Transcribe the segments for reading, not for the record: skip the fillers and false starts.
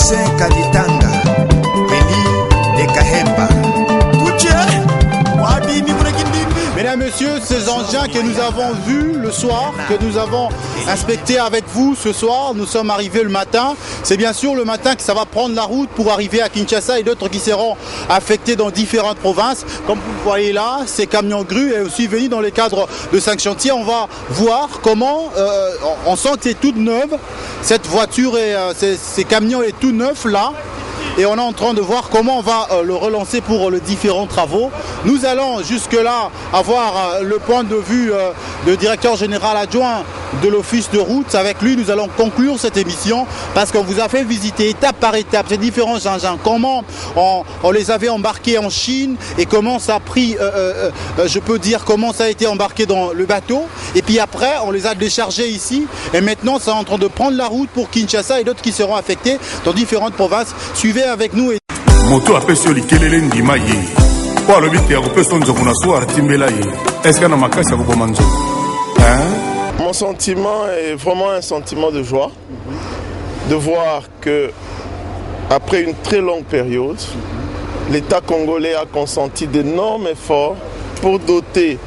Toussaint Kaditanga, Eli Lekahemba. Mesdames, Messieurs, ces engins que nous avons vus le soir, que nous avons inspectés avec vous ce soir, nous sommes arrivés le matin. C'est bien sûr le matin que ça va prendre la route pour arriver à Kinshasa et d'autres qui seront affectés dans différentes provinces. Comme vous le voyez là, ces camions grues est aussi venu dans le cadre de 5 chantiers. On va voir comment, on sent que c'est toute neuve, cette voiture et ces camions est tout neuf là. Et on est en train de voir comment on va le relancer pour les différents travaux. Nous allons jusque-là avoir le point de vue du directeur général adjoint de l'office de route. Avec lui, nous allons conclure cette émission parce qu'on vous a fait visiter étape par étape ces différents engins. Comment on les avait embarqués en Chine et comment ça a pris, je peux dire, comment ça a été embarqué dans le bateau. Et puis après, on les a déchargés ici. Et maintenant, c'est en train de prendre la route pour Kinshasa et d'autres qui seront affectés dans différentes provinces. Suivez avec nous. Moto apesi likelele ndima ye. Kwa lobi te akopesa nzoko na soir timbela ye. Est-ce que na makasi akokoma nzoko? Mon sentiment est vraiment un sentiment de joie de voir que après une très longue période, l'État congolais a consenti d'énormes efforts pour doter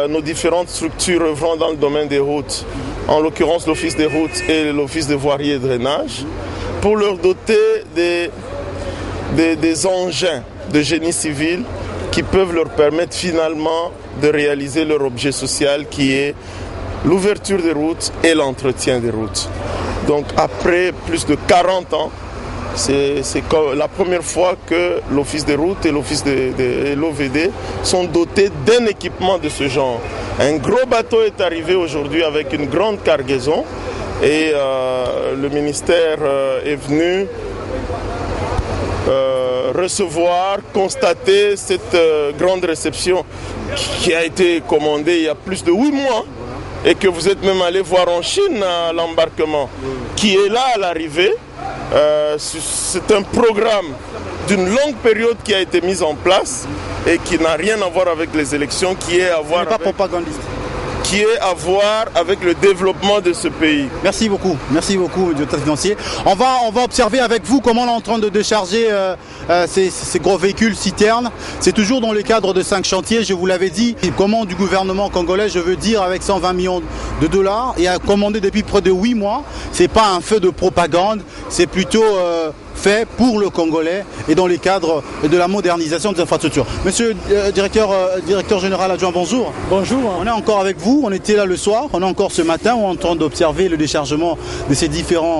nos différentes structures œuvrant dans le domaine des routes, en l'occurrence l'Office des routes et l'Office de voirie et drainage, pour leur doter des engins de génie civil qui peuvent leur permettre finalement de réaliser leur objet social qui est l'ouverture des routes et l'entretien des routes. Donc après plus de 40 ans, c'est la première fois que l'Office des routes et l'Office de l'OVD sont dotés d'un équipement de ce genre. Un gros bateau est arrivé aujourd'hui avec une grande cargaison et le ministère est venu recevoir, constater cette grande réception qui a été commandée il y a plus de 8 mois et que vous êtes même allé voir en Chine à l'embarquement, qui est là à l'arrivée. C'est un programme d'une longue période qui a été mis en place et qui n'a rien à voir avec les élections, qui est à voir avec le développement de ce pays. Merci beaucoup, directeur financier. On va observer avec vous comment on est en train de décharger ces gros véhicules citernes. C'est toujours dans le cadre de 5 chantiers, je vous l'avais dit. Commande du gouvernement congolais, je veux dire, avec 120 millions de dollars et a commandé depuis près de 8 mois. C'est pas un feu de propagande, c'est plutôt fait pour le Congolais et dans les cadres de la modernisation des infrastructures. Monsieur directeur général adjoint, bonjour. Bonjour. On est encore avec vous, on était là le soir, on est encore ce matin, on est en train d'observer le déchargement de ces différents